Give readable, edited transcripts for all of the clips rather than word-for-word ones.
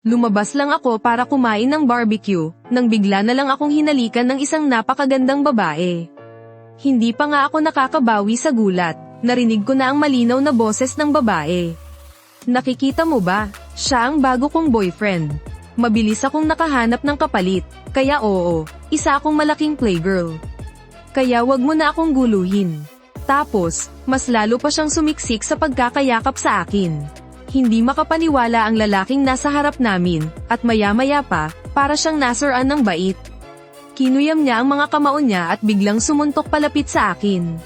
Lumabas lang ako para kumain ng barbecue, nang bigla na lang akong hinalikan ng isang napakagandang babae. Hindi pa nga ako nakakabawi sa gulat, narinig ko na ang malinaw na boses ng babae. Nakikita mo ba? Siya ang bago kong boyfriend. Mabilis akong nakahanap ng kapalit, kaya oo, isa akong malaking playgirl. Kaya wag mo na akong guluhin. Tapos, mas lalo pa siyang sumiksik sa pagkakayakap sa akin. Hindi makapaniwala ang lalaking nasa harap namin, at maya-maya pa, para siyang nasuran ng bait. Kinuyam niya ang mga kamao niya at biglang sumuntok palapit sa akin.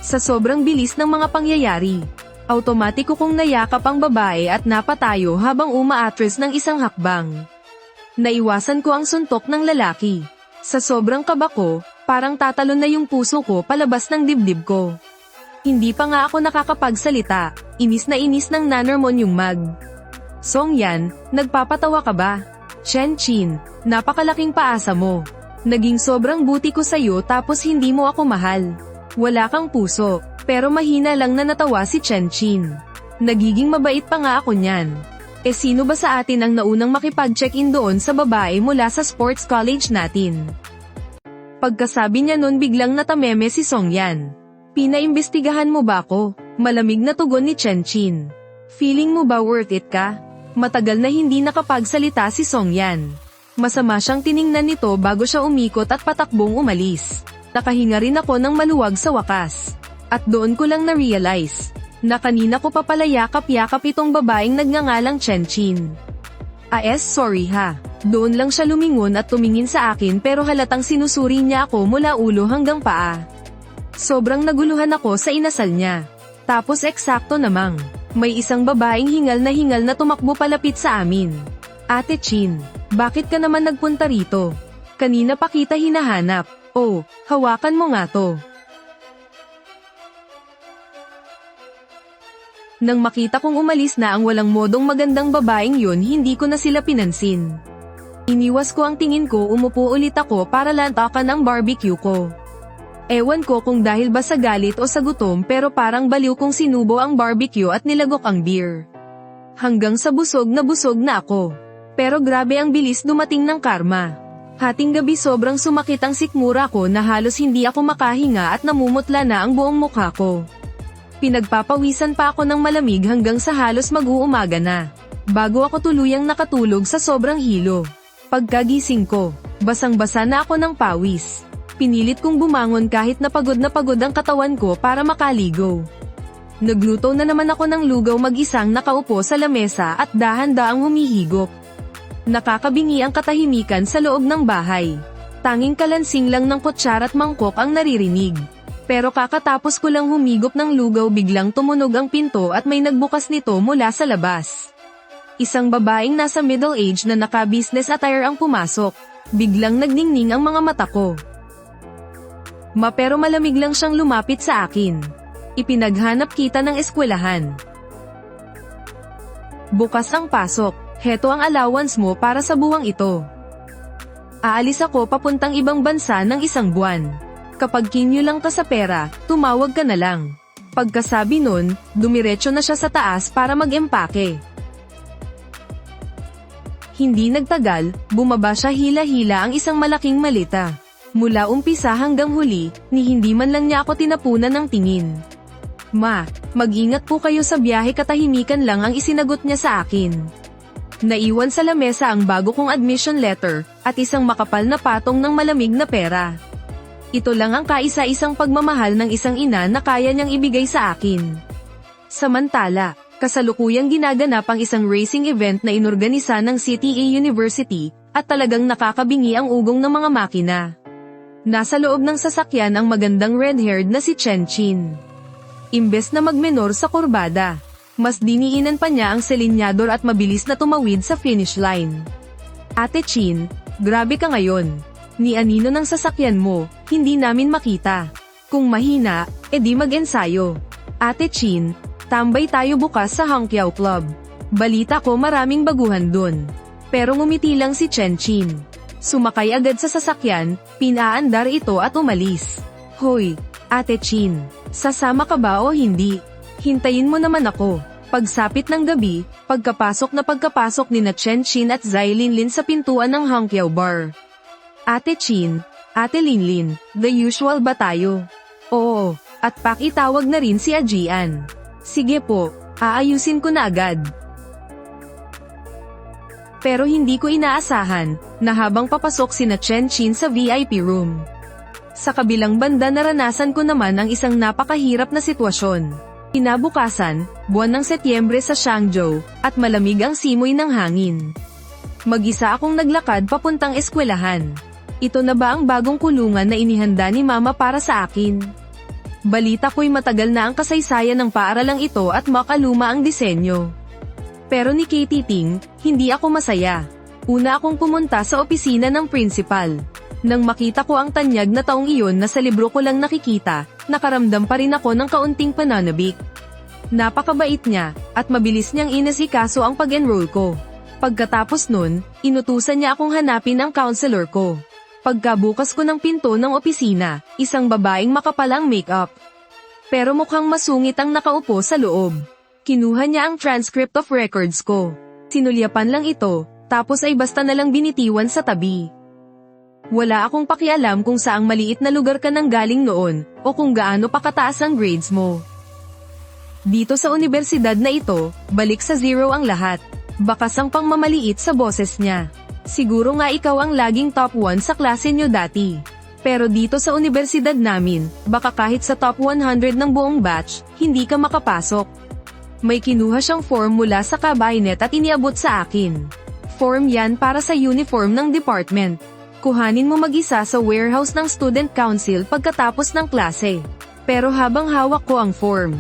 Sa sobrang bilis ng mga pangyayari, automatiko kong nayakap ang babae at napatayo habang umaatras ng isang hakbang. Naiwasan ko ang suntok ng lalaki. Sa sobrang kaba ko, parang tatalon na yung puso ko palabas ng dibdib ko. Hindi pa nga ako nakakapagsalita, inis ng nanarmon yung mag. Songyan, nagpapatawa ka ba? Chen-chin, napakalaking paasa mo. Naging sobrang buti ko sa'yo tapos hindi mo ako mahal. Wala kang puso, pero mahina lang na natawa si Chen-chin. Nagiging mabait pa nga ako niyan. Sino ba sa atin ang naunang makipag-check-in doon sa babae mula sa sports college natin? Pagkasabi niya nun biglang natameme si Songyan. Pinaimbestigahan mo ba ako? Malamig na tugon ni Chen-chin. Feeling mo ba worth it ka? Matagal na hindi nakapagsalita si Songyan. Masama siyang tiningnan nito bago siya umikot at patakbong umalis. Nakahinga rin ako ng maluwag sa wakas. At doon ko lang na-realize na kanina ko pa pala yakap-yakap itong babaeng nagngangalang Chen-chin. Sorry ha. Doon lang siya lumingon at tumingin sa akin pero halatang sinusuri niya ako mula ulo hanggang paa. Sobrang naguluhan ako sa inasal niya. Tapos eksakto namang, may isang babaeng hingal na tumakbo palapit sa amin. Ate Chin, bakit ka naman nagpunta rito? Kanina pa kita hinahanap. Oh, hawakan mo nga to. Nang makita kong umalis na ang walang modong magandang babaeng yun, hindi ko na sila pinansin. Iniwas ko ang tingin ko, umupo ulit ako para lantakan ang barbecue ko. Ewan ko kung dahil ba sa galit o sa gutom pero parang baliw kong sinubo ang barbecue at nilagok ang beer. Hanggang sa busog na ako. Pero grabe ang bilis dumating ng karma. Hating gabi sobrang sumakit ang sikmura ko na halos hindi ako makahinga at namumutla na ang buong mukha ko. Pinagpapawisan pa ako ng malamig hanggang sa halos mag-uumaga na. Bago ako tuluyang nakatulog sa sobrang hilo. Pagkagising ko, basang-basa na ako ng pawis. Pinilit kong bumangon kahit na pagod ang katawan ko para makaligo. Nagluto na naman ako ng lugaw mag-isang nakaupo sa lamesa at dahan-daang humihigop. Nakakabingi ang katahimikan sa loob ng bahay. Tanging kalansing lang ng kutsara at mangkok ang naririnig. Pero kakatapos ko lang humigop ng lugaw biglang tumunog ang pinto at may nagbukas nito mula sa labas. Isang babaeng nasa middle age na naka-business attire ang pumasok. Biglang nagningning ang mga mata ko. Pero malamig lang siyang lumapit sa akin. Ipinaghanap kita ng eskwelahan. Bukas ang pasok. Heto ang allowance mo para sa buwang ito. Aalis ako papuntang ibang bansa ng isang buwan. Kapag kinyo lang ka sa pera, tumawag ka na lang. Pagkasabi nun, dumiretso na siya sa taas para mag-empake. Hindi nagtagal, bumaba siya hila-hila ang isang malaking malita. Mula umpisa hanggang huli, ni hindi man lang niya ako tinapunan ng tingin. Ma, mag-ingat po kayo sa biyahe, katahimikan lang ang isinagot niya sa akin. Naiwan sa lamesa ang bago kong admission letter, at isang makapal na patong ng malamig na pera. Ito lang ang kaisa-isang pagmamahal ng isang ina na kaya niyang ibigay sa akin. Samantala, kasalukuyang ginaganap ang isang racing event na inorganisa ng CTA University, at talagang nakakabingi ang ugong ng mga makina. Nasa loob ng sasakyan ang magandang red-haired na si Chen-chin. Imbes na magmenor sa kurbada, mas diniinan pa niya ang selinyador at mabilis na tumawid sa finish line. Ate Chin, grabe ka ngayon. Ni anino ng sasakyan mo, hindi namin makita. Kung mahina, edi mag-ensayo. Ate Chin, tambay tayo bukas sa Hangqiao Club. Balita ko maraming baguhan dun. Pero ngumiti lang si Chen-chin. Sumakay agad sa sasakyan, pinaandar ito at umalis. Hoy, Ate Chin, sasama ka ba o hindi? Hintayin mo naman ako. Pagsapit ng gabi, pagkapasok ni na Chen Chin at Zai Linlin sa pintuan ng Hangqiao Bar. Ate Chin, Ate Linlin, the usual ba tayo? Oo, at pakitawag na rin si Ajian. Sige po, aayusin ko na agad. Pero hindi ko inaasahan, na habang papasok si na Chen Chin sa VIP room. Sa kabilang banda naranasan ko naman ang isang napakahirap na sitwasyon. Kinabukasan, buwan ng Setyembre sa Changzhou, at malamig ang simoy ng hangin. Mag-isa akong naglakad papuntang eskwelahan. Ito na ba ang bagong kulungan na inihanda ni Mama para sa akin? Balita ko'y matagal na ang kasaysayan ng paaralang ito at makaluma ang disenyo. Pero ni Katie Ting, hindi ako masaya. Una akong pumunta sa opisina ng principal. Nang makita ko ang tanyag na taong iyon na sa libro ko lang nakikita, nakaramdam pa rin ako ng kaunting pananabik. Napakabait niya, at mabilis niyang inasikaso ang pag-enroll ko. Pagkatapos nun, inutusan niya akong hanapin ang counselor ko. Pagkabukas ko ng pinto ng opisina, isang babaeng makapalang make-up. Pero mukhang masungit ang nakaupo sa loob. Kinuha niya ang transcript of records ko. Sinulyapan lang ito, tapos ay basta nalang binitiwan sa tabi. Wala akong pakialam kung saang maliit na lugar ka nang galing noon, o kung gaano pa kataas ang grades mo. Dito sa universidad na ito, balik sa zero ang lahat. Bakas ang pangmamaliit sa boses niya. Siguro nga ikaw ang laging top 1 sa klase nyo dati. Pero dito sa universidad namin, baka kahit sa top 100 ng buong batch, hindi ka makapasok. May kinuha siyang form mula sa cabinet at iniabot sa akin. Form yan para sa uniform ng department. Kuhanin mo mag-isa sa warehouse ng student council pagkatapos ng klase. Pero habang hawak ko ang form,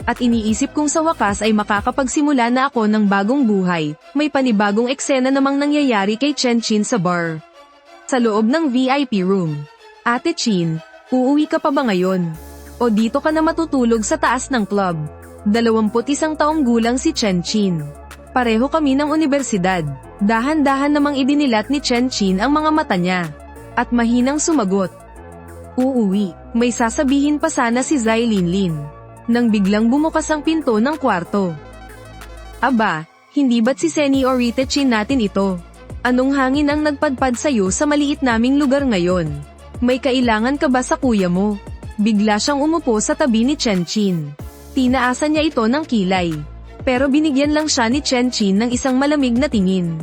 at iniisip kong sa wakas ay makakapagsimula na ako ng bagong buhay, may panibagong eksena namang nangyayari kay Chen Chin sa bar. Sa loob ng VIP room. Ate Chin, uuwi ka pa ba ngayon? O dito ka na matutulog sa taas ng club? 21 taong gulang si Chen Chin. Pareho kami ng universidad. Dahan-dahan namang idinilat ni Chen Chin ang mga mata niya. At mahinang sumagot. Uuwi, may sasabihin pa sana si Zai Linlin. Nang biglang bumukas ang pinto ng kwarto. Aba, hindi ba't si Seniorita Chin natin ito? Anong hangin ang nagpadpad sa'yo sa maliit naming lugar ngayon? May kailangan ka ba sa kuya mo? Bigla siyang umupo sa tabi ni Chen Chin. Tinaasan niya ito ng kilay. Pero binigyan lang siya ni Chen Chin ng isang malamig na tingin.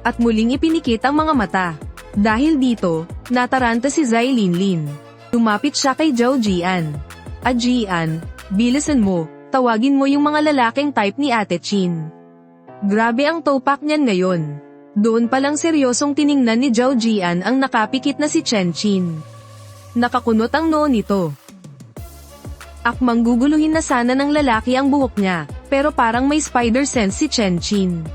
At muling ipinikit ang mga mata. Dahil dito, nataranta si Zai Linlin. Lumapit siya kay Zhao Jian. Jian, bilisan mo, tawagin mo yung mga lalaking type ni Ate Chin. Grabe ang topak niyan ngayon. Doon palang seryosong tiningnan ni Zhao Jian ang nakapikit na si Chen Chin. Nakakunot ang noo nito. Akmang guguluhin na sana ng lalaki ang buhok niya, pero parang may spider sense si Chen Chin.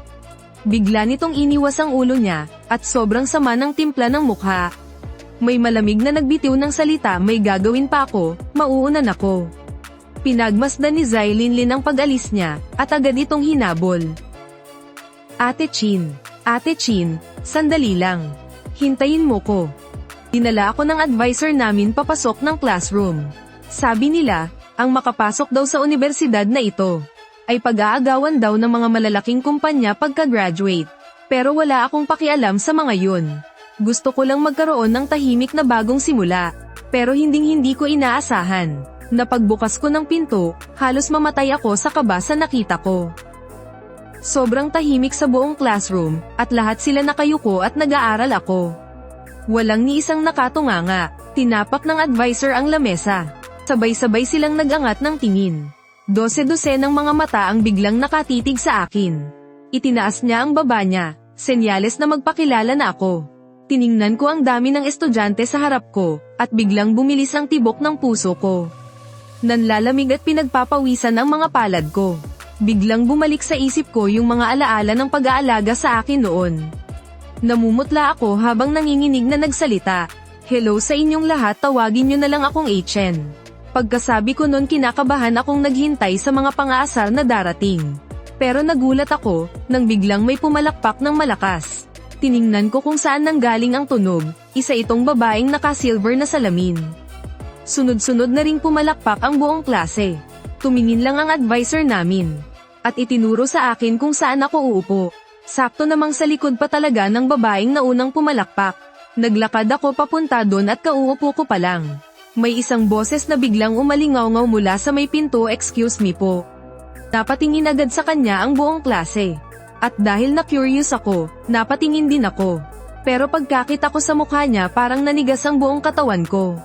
Bigla nitong iniwas ang ulo niya, at sobrang sama ng timpla ng mukha. May malamig na nagbitiw ng salita, may gagawin pa ako, mauunan ako. Pinagmasdan ni Zai Linlin ang pag-alis niya, at agad itong hinabol. Ate Chin, sandali lang. Hintayin mo ko. Dinala ako ng advisor namin papasok ng classroom. Sabi nila, ang makapasok daw sa universidad na ito ay pag-aagawan daw ng mga malalaking kumpanya pagka-graduate. Pero wala akong pakialam sa mga yun. Gusto ko lang magkaroon ng tahimik na bagong simula. Pero hindi ko inaasahan na pagbukas ko ng pinto, halos mamatay ako sa kaba sa nakita ko. Sobrang tahimik sa buong classroom, at lahat sila nakayuko at nag-aaral ako. Walang ni isang nakatunganga. Tinapak ng advisor ang lamesa. Sabay-sabay silang nag-angat ng tingin. 12 ng mga mata ang biglang nakatitig sa akin. Itinaas niya ang baba niya, senyales na magpakilala na ako. Tiningnan ko ang dami ng estudyante sa harap ko, at biglang bumilis ang tibok ng puso ko. Nanlalamig at pinagpapawisan ang mga palad ko. Biglang bumalik sa isip ko yung mga alaala ng pag-aalaga sa akin noon. Namumutla ako habang nanginginig na nagsalita. Hello sa inyong lahat, tawagin nyo na lang akong Chen. Pagkasabi ko nun kinakabahan akong naghintay sa mga pang-aasar na darating. Pero nagulat ako, nang biglang may pumalakpak ng malakas. Tiningnan ko kung saan nanggaling ang tunog, isa itong babaeng naka-silver na salamin. Sunod-sunod na ring pumalakpak ang buong klase. Tumingin lang ang advisor namin. at itinuro sa akin kung saan ako uupo. Sakto namang sa likod pa talaga ng babaeng naunang pumalakpak. Naglakad ako papunta doon at kauupo ko pa lang. May isang boses na biglang umalingaw-ngaw mula sa may pinto, "Excuse me po." Napatingin agad sa kanya ang buong klase. At dahil na-curious ako, napatingin din ako. Pero pagkakita ko sa mukha niya parang nanigas ang buong katawan ko.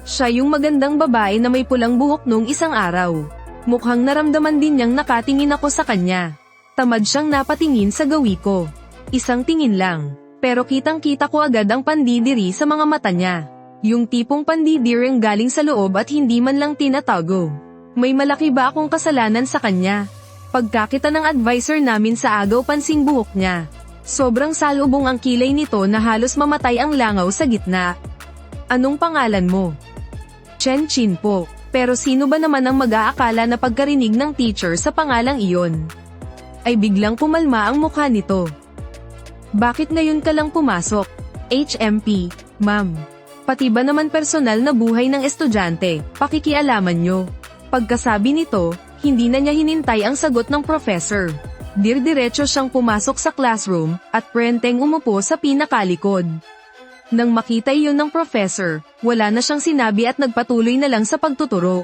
Siya yung magandang babae na may pulang buhok nung isang araw. Mukhang naramdaman din niyang nakatingin ako sa kanya. Tamad siyang napatingin sa gawi ko. Isang tingin lang. Pero kitang-kita ko agad ang pandidiri sa mga mata niya. Yung tipong pandidiring galing sa loob at hindi man lang tinatago. May malaki ba akong kasalanan sa kanya? Pagkakita ng advisor namin sa agaw pansing buhok niya. Sobrang salubong ang kilay nito na halos mamatay ang langaw sa gitna. "Anong pangalan mo?" "Chen po." Pero sino ba naman ang mag-aakala na pagkarinig ng teacher sa pangalang iyon? Ay biglang kumalma ang mukha nito. "Bakit ngayon ka lang pumasok?" "HMP, ma'am. Pati ba naman personal na buhay ng estudyante, pakikialaman nyo?" Pagkasabi nito, hindi na niya hinintay ang sagot ng professor. Dir-diretso siyang pumasok sa classroom, at prenteng umupo sa pinakalikod. Nang makita iyon ng professor, wala na siyang sinabi at nagpatuloy na lang sa pagtuturo.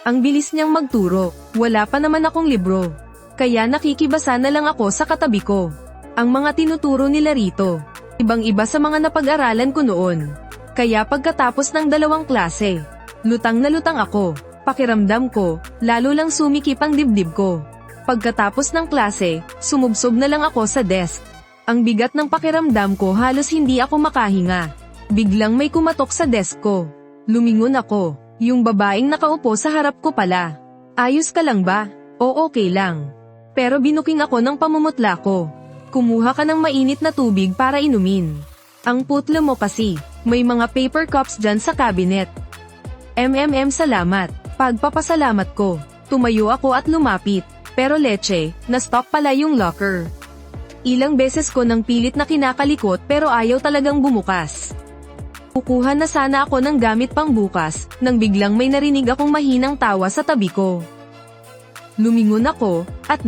Ang bilis niyang magturo, wala pa naman akong libro. Kaya nakikibasa na lang ako sa katabi ko. Ang mga tinuturo nila rito, ibang-iba sa mga napag-aralan ko noon. Kaya pagkatapos ng 2 klase, lutang na lutang ako. Pakiramdam ko, lalo lang sumikip ang dibdib ko. Pagkatapos ng klase, sumubsob na lang ako sa desk. Ang bigat ng pakiramdam ko, halos hindi ako makahinga. Biglang may kumatok sa desk ko. Lumingon ako. Yung babaeng nakaupo sa harap ko pala. "Ayos ka lang ba?" "O okay lang." Pero binuking ako ng pamumutla ko. "Kumuha ka ng mainit na tubig para inumin." "Ang putlo mo kasi, may mga paper cups dyan sa cabinet." Salamat." Pagpapasalamat ko, tumayo ako at lumapit. Pero leche, na-stop pala yung locker. Ilang beses ko nang pilit na kinakalikot pero ayaw talagang bumukas. Kukuha na sana ako ng gamit pang bukas, nang biglang may narinig akong mahinang tawa sa tabi ko. Lumingon ako, at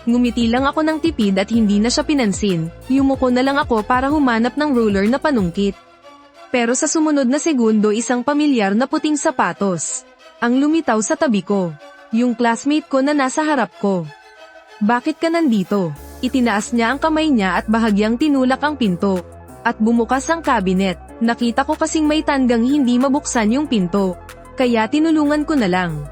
ngumiti lang ako ng tipid at hindi na siya pinansin. Yumuko na lang ako para humanap ng ruler na panungkit. Pero sa sumunod na segundo, isang pamilyar na puting sapatos ang lumitaw sa tabi ko. Yung classmate ko na nasa harap ko. "Bakit ka nandito?" Itinaas niya ang kamay niya at bahagyang tinulak ang pinto. At bumukas ang cabinet. Nakita ko kasing may tandang hindi mabuksan yung pinto. Kaya tinulungan ko na lang.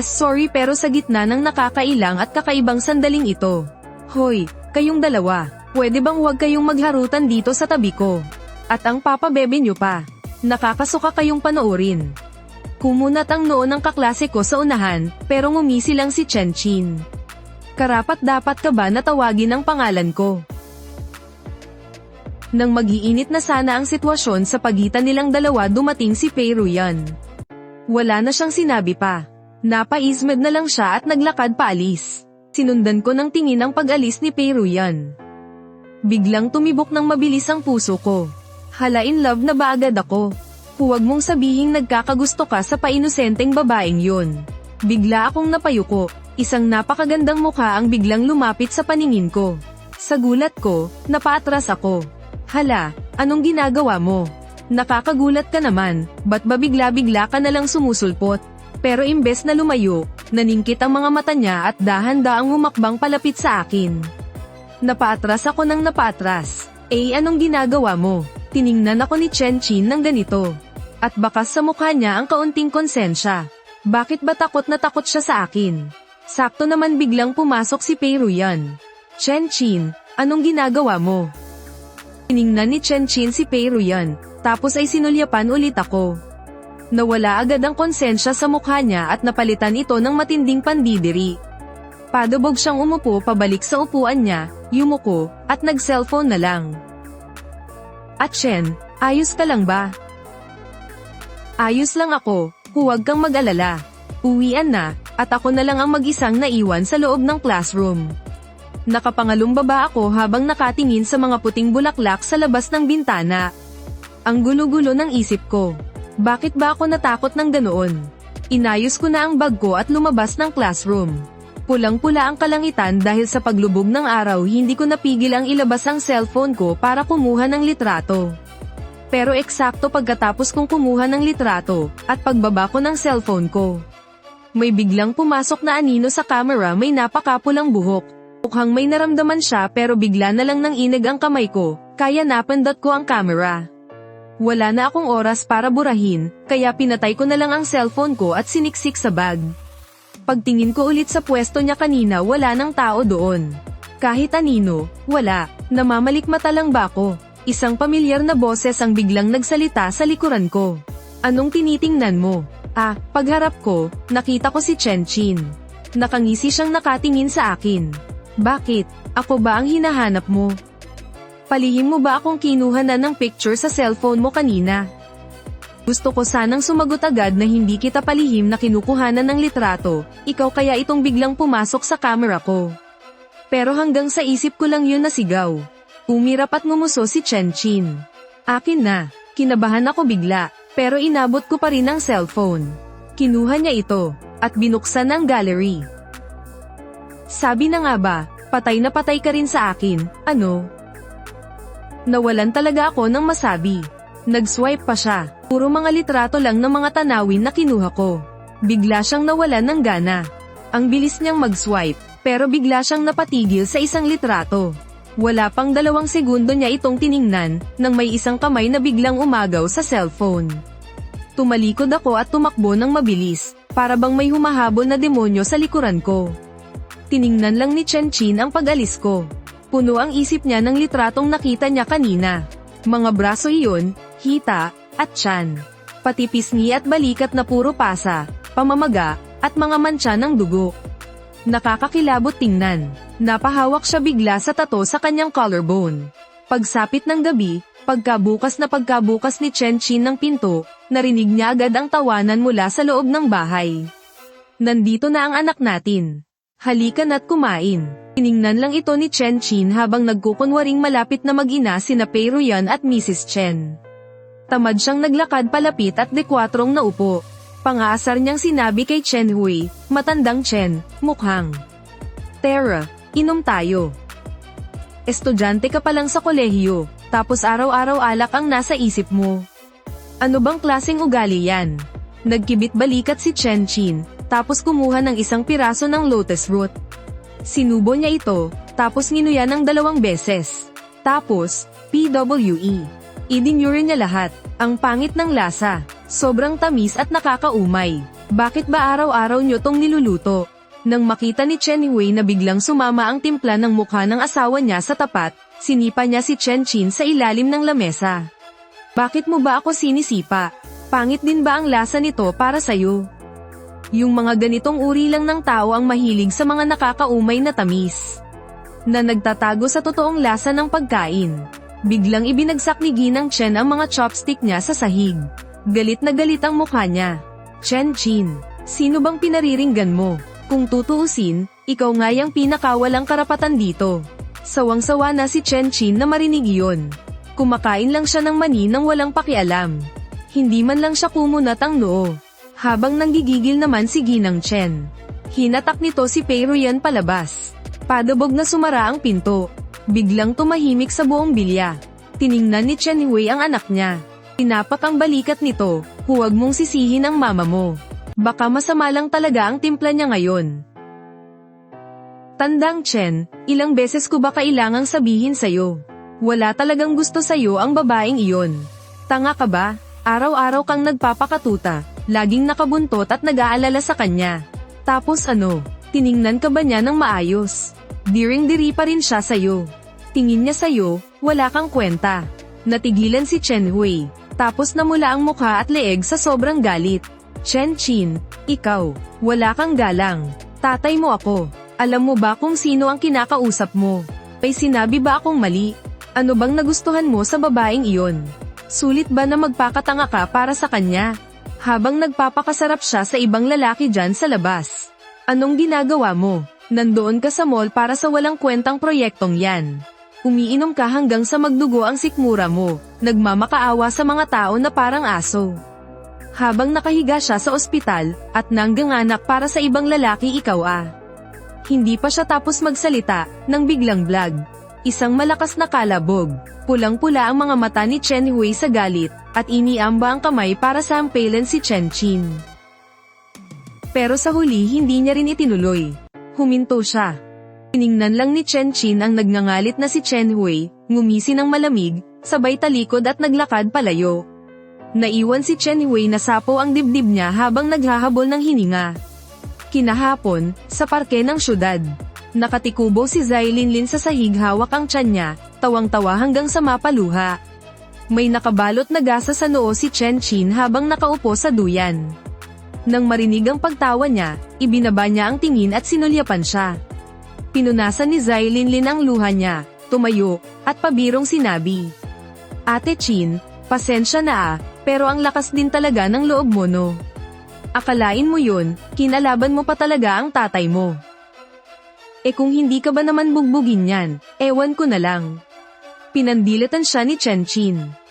Sorry pero sa gitna ng nakakailang at kakaibang sandaling ito. "Hoy, kayong dalawa, pwede bang huwag kayong magharutan dito sa tabi ko? At ang papabebe nyo pa. Nakakasuka kayong panoorin." Kumunat ang noo ng kaklase ko sa unahan, pero ngumisi lang si Chen. "Karapat-dapat ka ba na tawagin ang pangalan ko?" Nang mag-iinit na sana ang sitwasyon sa pagitan nilang dalawa, dumating si Pei Ruyan. Wala na siyang sinabi pa. Napaismed na lang siya at naglakad paalis. Sinundan ko ng tingin ang pag-alis ni Pei Ruyan. Biglang tumibok ng mabilis ang puso ko. Hala, in love na ba agad ako? Huwag mong sabihing nagkakagusto ka sa painosenteng babaeng yun. Bigla akong napayuko. Isang napakagandang mukha ang biglang lumapit sa paningin ko. Sa gulat ko, napaatras ako. "Hala, anong ginagawa mo? Nakakagulat ka naman, ba't ba bigla-bigla ka nalang sumusulpot?" Pero imbes na lumayo, naningkit ang mga mata niya at dahan-daang humakbang palapit sa akin. Napaatras ako ng napaatras. Anong ginagawa mo? Tiningnan ako ni Chen ng ganito. At bakas sa mukha niya ang kaunting konsensya. Bakit ba takot na takot siya sa akin? Sakto naman biglang pumasok si Pei Ruyan. "Chen, anong ginagawa mo?" Tiningnan ni Chen si Pei Ruyan, tapos ay sinulyapan ulit ako. Nawala agad ang konsensya sa mukha niya at napalitan ito ng matinding pandidiri. Padubog siyang umupo pabalik sa upuan niya, yumuko, at nag-cellphone na lang. "At Chen, ayos ka lang ba?" "Ayos lang ako, huwag kang mag-alala. Uwian na, at ako na lang ang mag-isang naiwan sa loob ng classroom." Nakapangalumbaba ako habang nakatingin sa mga puting bulaklak sa labas ng bintana. Ang gulo-gulo ng isip ko. Bakit ba ako natakot ng ganoon? Inayos ko na ang bag ko at lumabas ng classroom. Pulang-pula ang kalangitan dahil sa paglubog ng araw hindi ko napigil ang ilabas ang cellphone ko para kumuha ng litrato. Pero eksakto pagkatapos kong kumuha ng litrato, at pagbaba ko ng cellphone ko, may biglang pumasok na anino sa camera, may napakapulang buhok. Mukhang may naramdaman siya pero bigla na lang nang inig ang kamay ko, kaya napindot ko ang camera. Wala na akong oras para burahin, kaya pinatay ko na lang ang cellphone ko at siniksik sa bag. Pagtingin ko ulit sa pwesto niya kanina, wala nang tao doon. Kahit anino, wala. Namamalikmata lang ba ako? Isang pamilyar na boses ang biglang nagsalita sa likuran ko. Anong tinitingnan mo? Pagharap ko, nakita ko si Chenchin. Nakangisi siyang nakatingin sa akin. Bakit? Ako ba ang hinahanap mo? Palihim mo ba akong kinuha na ng picture sa cellphone mo kanina? Gusto ko sanang sumagot agad na hindi kita palihim na kinukuhanan ng litrato, ikaw kaya itong biglang pumasok sa camera ko. Pero hanggang sa isip ko lang yun na sigaw. Umirap at ngumuso si Chenchin. Akin na, kinabahan ako bigla, pero inabot ko pa rin ang cellphone. Kinuha niya ito, at binuksan ang gallery. Sabi na nga ba, patay na patay ka rin sa akin, ano? Nawalan talaga ako ng masabi. Nag-swipe pa siya. Puro mga litrato lang ng mga tanawin na kinuha ko. Bigla siyang nawalan ng gana. Ang bilis niyang mag-swipe, pero bigla siyang napatigil sa isang litrato. Wala pang 2 segundo niya itong tiningnan, nang may isang kamay na biglang umagaw sa cellphone. Tumalikod ako at tumakbo ng mabilis, para bang may humahabol na demonyo sa likuran ko. Tiningnan lang ni Chenchin ang pag-alis ko. Puno ang isip niya ng litratong nakita niya kanina. Mga braso iyon, hita, at tiyan. Pati pisngi at balikat na puro pasa, pamamaga, at mga mantsa ng dugo. Nakakakilabot tingnan. Napahawak siya bigla sa tato sa kanyang collarbone. Pagsapit ng gabi, pagkabukas ni Chenchin ng pinto, narinig niya agad ang tawanan mula sa loob ng bahay. Nandito na ang anak natin. Halika na't kumain. Tiningnan lang ito ni Chenchin habang nagkukunwaring malapit na mag-ina sina Pei Ruyan at Mrs. Chen. Tamad siyang naglakad palapit at dekwatrong naupo. Pangaasar niyang sinabi kay Chen Hui, matandang Chen, mukhang. Tara, inom tayo. Estudyante ka pa lang sa kolehiyo, tapos araw-araw alak ang nasa isip mo. Ano bang klaseng ugali yan? Nagkibit balikat si Chenchin, tapos kumuha ng isang piraso ng lotus root. Sinubo niya ito, tapos nginuya ng 2 beses. Tapos, PWE. Idinure niya lahat. Ang pangit ng lasa. Sobrang tamis at nakakaumay. Bakit ba araw-araw niyo tong niluluto? Nang makita ni Chen Hui na biglang sumama ang timpla ng mukha ng asawa niya sa tapat, sinipa niya si Chenchin sa ilalim ng lamesa. Bakit mo ba ako sinisipa? Pangit din ba ang lasa nito para sayo? Yung mga ganitong uri lang ng tao ang mahilig sa mga nakakaumay na tamis, na nagtatago sa totoong lasa ng pagkain. Biglang ibinagsak ni Ginang Chen ang mga chopstick niya sa sahig. Galit na galit ang mukha niya. Chenchin, sino bang pinariringgan mo? Kung tutuusin, ikaw nga yung pinakawalang karapatan dito. Sawang-sawa na si Chenchin na marinig iyon. Kumakain lang siya ng mani nang walang pakialam. Hindi man lang siya kumunat ang noo. Habang nanggigigil naman si Ginang Chen. Hinatak nito si Pei Ruyan palabas. Padabog na sumara ang pinto. Biglang tumahimik sa buong bilya. Tiningnan ni Chen Hui ang anak niya. Tinapak ang balikat nito, huwag mong sisihin ang mama mo. Baka masama lang talaga ang timpla niya ngayon. Tandang Chen, ilang beses ko ba kailangang sabihin sa'yo? Wala talagang gusto sa'yo ang babaeng iyon. Tanga ka ba? Araw-araw kang nagpapakatuta, laging nakabuntot at nag-aalala sa kanya. Tapos ano, tiningnan ka ba niya ng maayos? Diring-diri pa rin siya sa'yo. Tingin niya sa'yo, wala kang kwenta. Natigilan si Chen Hui, tapos namula ang mukha at leeg sa sobrang galit. Chenchin, ikaw, wala kang galang. Tatay mo ako. Alam mo ba kung sino ang kinakausap mo? May sinabi ba akong mali? Ano bang nagustuhan mo sa babaeng iyon? Sulit ba na magpakatanga ka para sa kanya? Habang nagpapakasarap siya sa ibang lalaki dyan sa labas. Anong ginagawa mo? Nandoon ka sa mall para sa walang kwentang proyektong yan. Umiinom ka hanggang sa magdugo ang sikmura mo, nagmamakaawa sa mga tao na parang aso. Habang nakahiga siya sa ospital, at nangganganak para sa ibang lalaki ikaw Hindi pa siya tapos magsalita, nang biglang blag. Isang malakas na kalabog. Pulang-pula ang mga mata ni Chen Hui sa galit, at iniamba ang kamay para sampalin si Chen Qin. Pero sa huli hindi niya rin itinuloy. Huminto siya. Tiningnan lang ni Chen Qin ang nagngangalit na si Chen Hui, ngumisi ng malamig, sabay talikod at naglakad palayo. Naiwan si Chen Hui na sapo ang dibdib niya habang naghahabol ng hininga. Kinahapon, sa parke ng syudad. Nakatikubo si Zai Linlin sa sahig, hawak ang tiyan niya, tawang-tawa hanggang sa mapaluha. May nakabalot na gasa sa noo si Chen Qin habang nakaupo sa duyan. Nang marinig ang pagtawa niya, ibinaba niya ang tingin at sinulyapan siya. Pinunasan ni Zai Linlin ang luha niya, tumayo, at pabirong sinabi. Ate Qin, pasensya na pero ang lakas din talaga ng loob mo no. Akalain mo yun, kinalaban mo pa talaga ang tatay mo. Kung hindi ka ba naman bugbugin yan, ewan ko na lang. Pinandilatan siya ni Chen Qin.